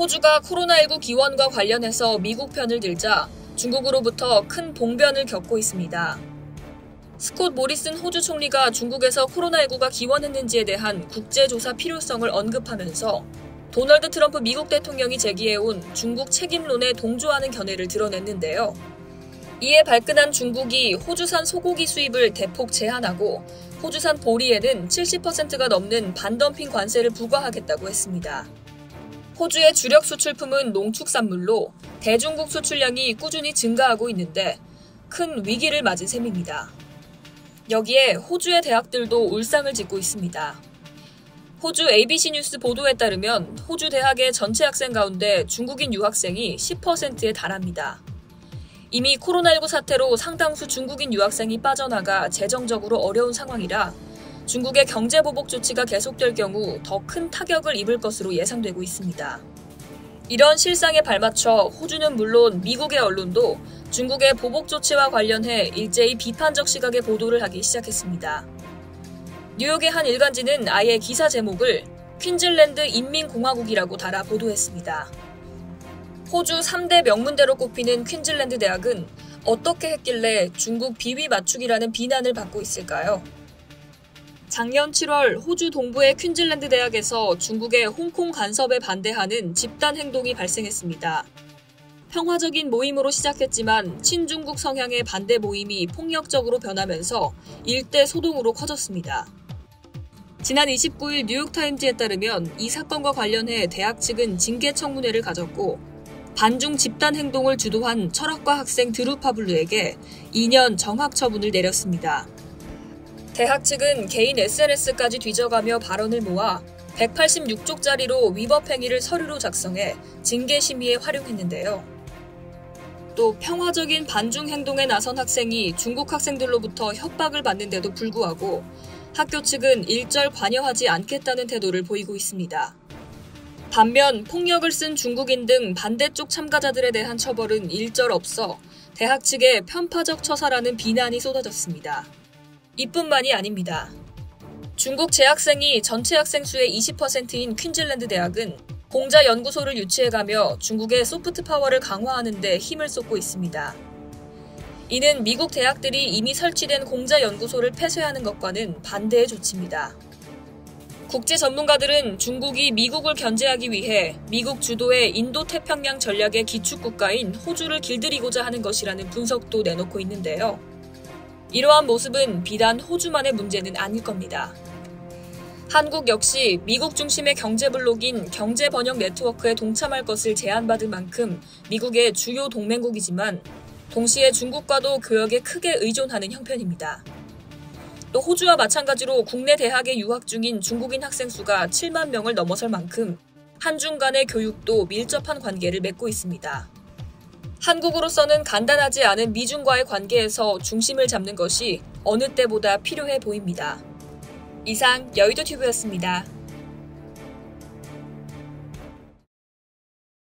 호주가 코로나19 기원과 관련해서 미국 편을 들자 중국으로부터 큰 봉변을 겪고 있습니다. 스콧 모리슨 호주 총리가 중국에서 코로나19가 기원했는지에 대한 국제조사 필요성을 언급하면서 도널드 트럼프 미국 대통령이 제기해온 중국 책임론에 동조하는 견해를 드러냈는데요. 이에 발끈한 중국이 호주산 소고기 수입을 대폭 제한하고 호주산 보리에는 70%가 넘는 반덤핑 관세를 부과하겠다고 했습니다. 호주의 주력 수출품은 농축산물로 대중국 수출량이 꾸준히 증가하고 있는데 큰 위기를 맞은 셈입니다. 여기에 호주의 대학들도 울상을 짓고 있습니다. 호주 ABC 뉴스 보도에 따르면 호주 대학의 전체 학생 가운데 중국인 유학생이 10%에 달합니다. 이미 코로나19 사태로 상당수 중국인 유학생이 빠져나가 재정적으로 어려운 상황이라 중국의 경제보복 조치가 계속될 경우 더 큰 타격을 입을 것으로 예상되고 있습니다. 이런 실상에 발맞춰 호주는 물론 미국의 언론도 중국의 보복 조치와 관련해 일제히 비판적 시각의 보도를 하기 시작했습니다. 뉴욕의 한 일간지는 아예 기사 제목을 퀸즐랜드 인민공화국이라고 달아 보도했습니다. 호주 3대 명문대로 꼽히는 퀸즐랜드 대학은 어떻게 했길래 중국 비위 맞추기라는 비난을 받고 있을까요? 작년 7월 호주 동부의 퀸즐랜드 대학에서 중국의 홍콩 간섭에 반대하는 집단 행동이 발생했습니다. 평화적인 모임으로 시작했지만 친중국 성향의 반대 모임이 폭력적으로 변하면서 일대 소동으로 커졌습니다. 지난 29일 뉴욕타임즈에 따르면 이 사건과 관련해 대학 측은 징계 청문회를 가졌고 반중 집단 행동을 주도한 철학과 학생 드루 파블루에게 2년 정학 처분을 내렸습니다. 대학 측은 개인 SNS까지 뒤져가며 발언을 모아 186쪽짜리로 위법 행위를 서류로 작성해 징계 심의에 활용했는데요. 또 평화적인 반중 행동에 나선 학생이 중국 학생들로부터 협박을 받는데도 불구하고 학교 측은 일절 관여하지 않겠다는 태도를 보이고 있습니다. 반면 폭력을 쓴 중국인 등 반대쪽 참가자들에 대한 처벌은 일절 없어 대학 측의 편파적 처사라는 비난이 쏟아졌습니다. 이뿐만이 아닙니다. 중국 재학생이 전체 학생 수의 20%인 퀸즐랜드 대학은 공자 연구소를 유치해가며 중국의 소프트 파워를 강화하는 데 힘을 쏟고 있습니다. 이는 미국 대학들이 이미 설치된 공자 연구소를 폐쇄하는 것과는 반대의 조치입니다. 국제 전문가들은 중국이 미국을 견제하기 위해 미국 주도의 인도태평양 전략의 기축국가인 호주를 길들이고자 하는 것이라는 분석도 내놓고 있는데요. 이러한 모습은 비단 호주만의 문제는 아닐 겁니다. 한국 역시 미국 중심의 경제블록인 경제번역 네트워크에 동참할 것을 제안받을 만큼 미국의 주요 동맹국이지만 동시에 중국과도 교역에 크게 의존하는 형편입니다. 또 호주와 마찬가지로 국내 대학에 유학 중인 중국인 학생 수가 7만 명을 넘어설 만큼 한중 간의 교육도 밀접한 관계를 맺고 있습니다. 한국으로서는 간단하지 않은 미중과의 관계에서 중심을 잡는 것이 어느 때보다 필요해 보입니다. 이상 여의도튜브였습니다.